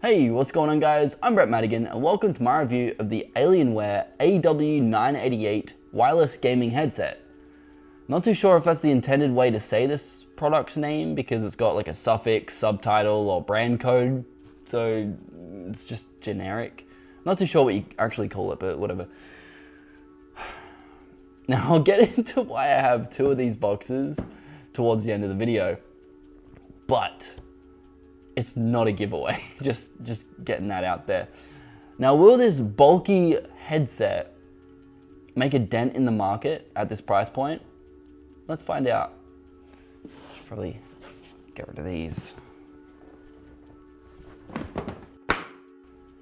Hey, what's going on guys? I'm Brett Madigan and welcome to my review of the Alienware AW988 wireless gaming headset. Not too sure if that's the intended way to say this product's name because it's got like a suffix, subtitle, or brand code, so it's just generic. Not too sure what you actually call it, but whatever. Now I'll get into why I have two of these boxes towards the end of the video, but it's not a giveaway, just getting that out there. Now, will this bulky headset make a dent in the market at this price point? Let's find out. Should probably get rid of these.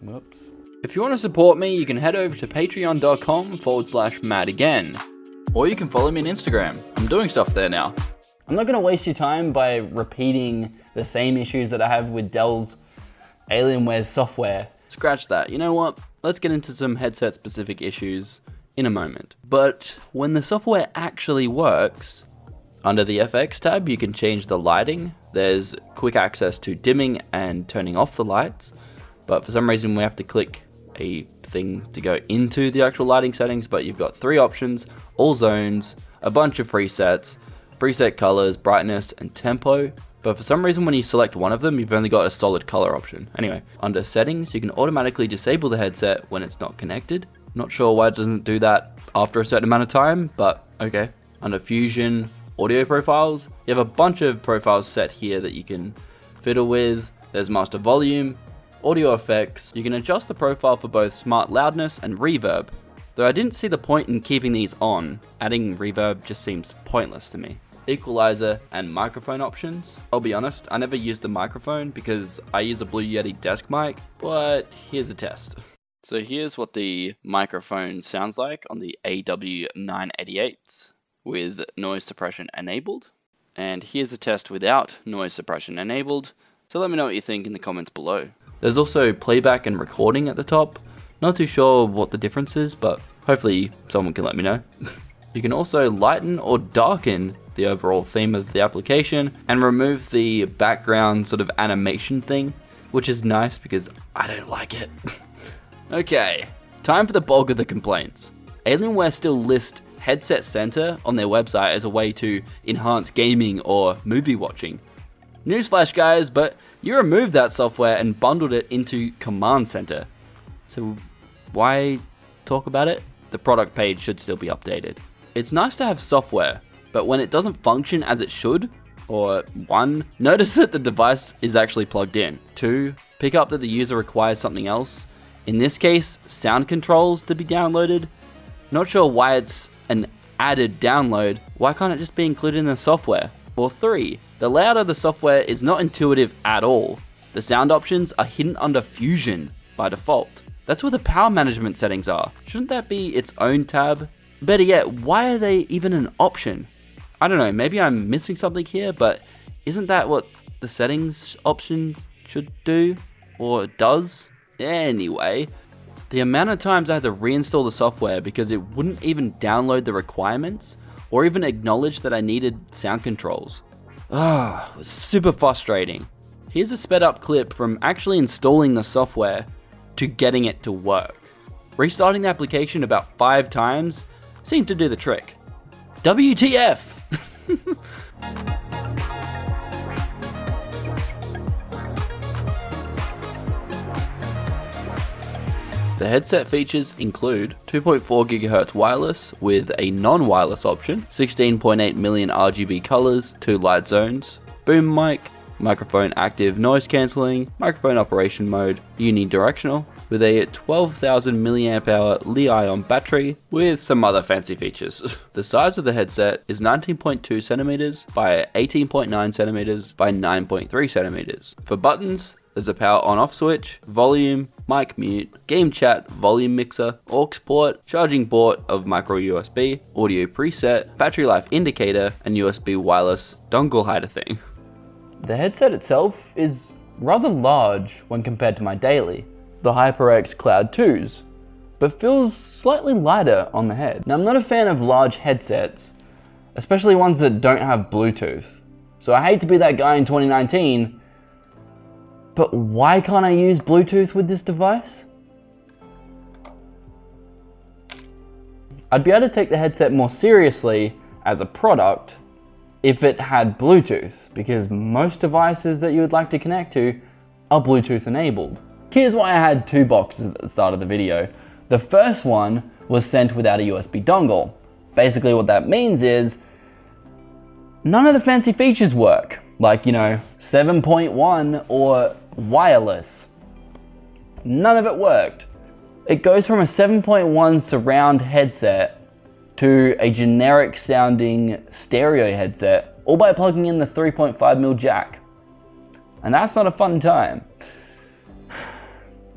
Whoops. If you want to support me, you can head over to patreon.com/madigan. Or you can follow me on Instagram. I'm doing stuff there now. I'm not going to waste your time by repeating the same issues that I have with Dell's Alienware software. Scratch that. You know what? Let's get into some headset specific issues in a moment. But when the software actually works, under the FX tab you can change the lighting. There's quick access to dimming and turning off the lights. But for some reason we have to click a thing to go into the actual lighting settings. But you've got three options, all zones, a bunch of presets, preset colors, brightness, and tempo. But for some reason when you select one of them, you've only got a solid color option. Anyway, under settings, you can automatically disable the headset when it's not connected. Not sure why it doesn't do that after a certain amount of time, but okay. Under Fusion, audio profiles, you have a bunch of profiles set here that you can fiddle with. There's master volume, audio effects. You can adjust the profile for both smart loudness and reverb. Though I didn't see the point in keeping these on, adding reverb just seems pointless to me. Equalizer and microphone options. I'll be honest, I never used the microphone because I use a Blue Yeti desk mic, but here's a test. So here's what the microphone sounds like on the AW988 with noise suppression enabled. And here's a test without noise suppression enabled. So let me know what you think in the comments below. There's also playback and recording at the top. Not too sure what the difference is, but hopefully someone can let me know. You can also lighten or darken the overall theme of the application and remove the background sort of animation thing, which is nice because I don't like it. Okay, time for the bulk of the complaints. Alienware still list Headset Center on their website as a way to enhance gaming or movie watching. Newsflash guys, but you removed that software and bundled it into Command Center. So why talk about it? The product page should still be updated. It's nice to have software, but when it doesn't function as it should, or 1, notice that the device is actually plugged in. 2, pick up that the user requires something else. In this case, sound controls to be downloaded. Not sure why it's an added download. Why can't it just be included in the software? Or 3, the layout of the software is not intuitive at all. The sound options are hidden under Fusion by default. That's where the power management settings are. Shouldn't that be its own tab? Better yet, why are they even an option? I don't know, maybe I'm missing something here, but isn't that what the settings option should do? Or does? Anyway, the amount of times I had to reinstall the software because it wouldn't even download the requirements or even acknowledge that I needed sound controls. It was super frustrating. Here's a sped up clip from actually installing the software to getting it to work. Restarting the application about 5 times seemed to do the trick. WTF! The headset features include 2.4 GHz wireless with a non-wireless option, 16.8 million RGB colors, 2 light zones, boom mic, microphone active noise cancelling, microphone operation mode, unidirectional, with a 12,000 mAh Li-ion battery with some other fancy features. The size of the headset is 19.2 centimeters by 18.9 centimeters by 9.3 centimeters. For buttons, there's a power on-off switch, volume, mic mute, game chat, volume mixer, aux port, charging port of micro USB, audio preset, battery life indicator, and USB wireless dongle hider thing. The headset itself is rather large when compared to my daily, the HyperX Cloud 2s, but feels slightly lighter on the head. Now I'm not a fan of large headsets, especially ones that don't have Bluetooth. So I hate to be that guy in 2019, But why can't I use Bluetooth with this device? I'd be able to take the headset more seriously as a product if it had Bluetooth, because most devices that you would like to connect to are Bluetooth enabled. Here's why I had two boxes at the start of the video. The first one was sent without a USB dongle. Basically what that means is none of the fancy features work, like, 7.1 or wireless. None of it worked. It goes from a 7.1 surround headset to a generic sounding stereo headset, all by plugging in the 3.5mm jack. And that's not a fun time.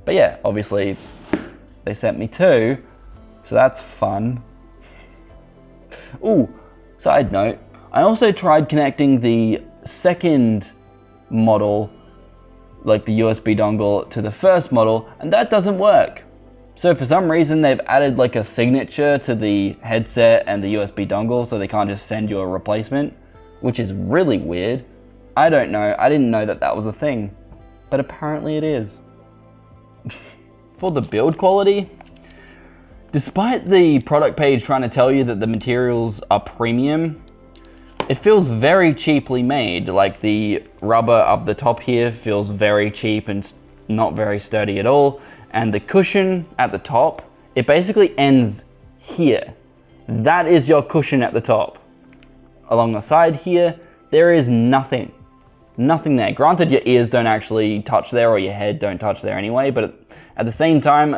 But yeah, obviously they sent me two, so that's fun. Ooh, side note, I also tried connecting the second model, like the USB dongle, to the first model, and that doesn't work. So for some reason they've added like a signature to the headset and the USB dongle, so they can't just send you a replacement, which is really weird. I don't know, I didn't know that that was a thing, but apparently it is. For the build quality, despite the product page trying to tell you that the materials are premium, it feels very cheaply made. Like the rubber up the top here feels very cheap and not very sturdy at all. And the cushion at the top, it basically ends here. That is your cushion at the top. Along the side here, there is nothing. Nothing there. Granted, your ears don't actually touch there, or your head don't touch there anyway, but at the same time,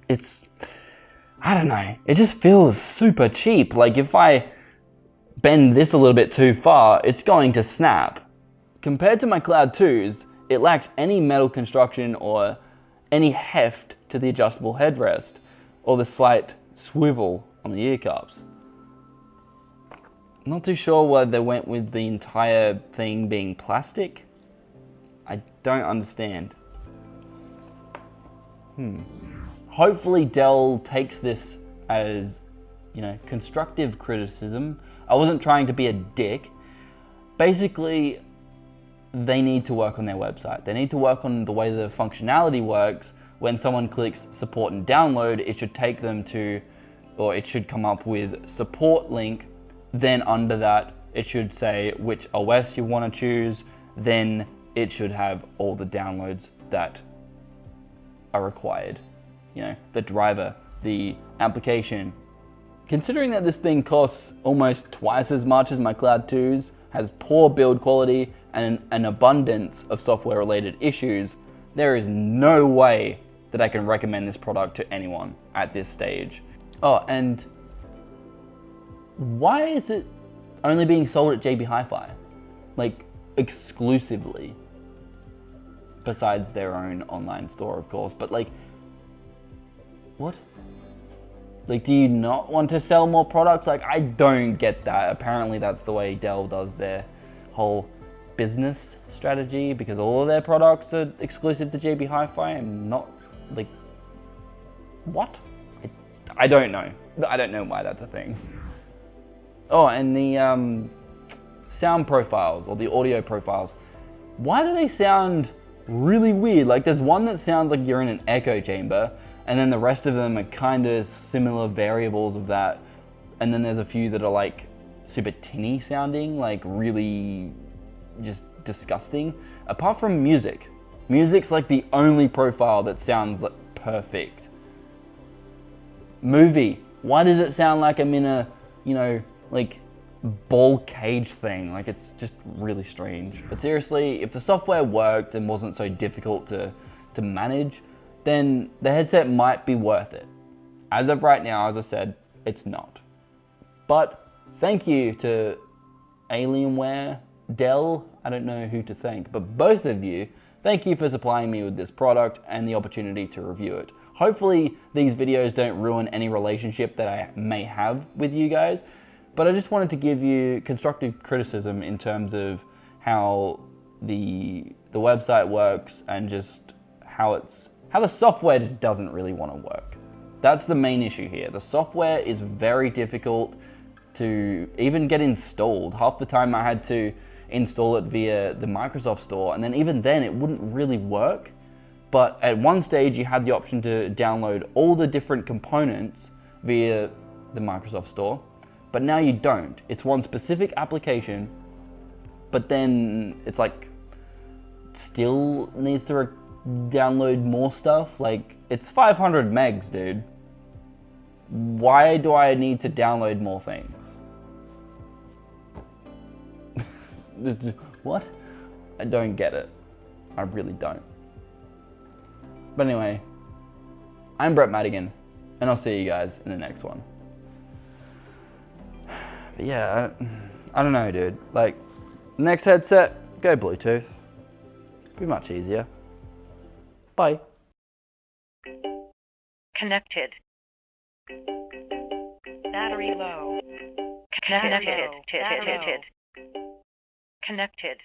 I don't know, it just feels super cheap. Like if I bend this a little bit too far, it's going to snap. Compared to my Cloud 2s, it lacks any metal construction or any heft to the adjustable headrest, or the slight swivel on the ear cups. Not too sure why they went with the entire thing being plastic. I don't understand. Hopefully Dell takes this as, constructive criticism. I wasn't trying to be a dick. Basically, they need to work on their website. They need to work on the way the functionality works. When someone clicks support and download, it should take them to, or it should come up with support link. Then under that, it should say which OS you want to choose. Then it should have all the downloads that are required. The driver, the application. Considering that this thing costs almost twice as much as my Cloud 2s, has poor build quality, and an abundance of software related issues, there is no way that I can recommend this product to anyone at this stage. Oh, and why is it only being sold at JB Hi-Fi? Like, exclusively. Besides their own online store, of course, but like, what? Like, do you not want to sell more products? Like, I don't get that. Apparently that's the way Dell does their whole business strategy, because all of their products are exclusive to JB Hi-Fi and not, like, what? I don't know. I don't know why that's a thing. Oh, and the sound profiles, or the audio profiles. Why do they sound really weird? Like, there's one that sounds like you're in an echo chamber, and then the rest of them are kind of similar variables of that. And then there's a few that are like super tinny sounding, like really just disgusting. Apart from music. Music's like the only profile that sounds like perfect. Movie. Why does it sound like I'm in a, like ball cage thing? Like, it's just really strange. But seriously, if the software worked and wasn't so difficult to manage, then the headset might be worth it. As of right now, as I said, it's not. But thank you to Alienware, Dell, I don't know who to thank, but both of you, thank you for supplying me with this product and the opportunity to review it. Hopefully these videos don't ruin any relationship that I may have with you guys, but I just wanted to give you constructive criticism in terms of how the website works and just how the software just doesn't really want to work. That's the main issue here. The software is very difficult to even get installed. Half the time I had to install it via the Microsoft Store, and then even then it wouldn't really work. But at one stage you had the option to download all the different components via the Microsoft Store, but now you don't. It's one specific application, but then it's like still needs to download more stuff. Like, it's 500 megs, dude. Why do I need to download more things? What? I don't get it. I really don't. But anyway, I'm Brett Madigan, and I'll see you guys in the next one. But yeah, I don't know, dude. Like, next headset, go Bluetooth. Be much easier. Bye. Connected. Battery low. Connected. Connected.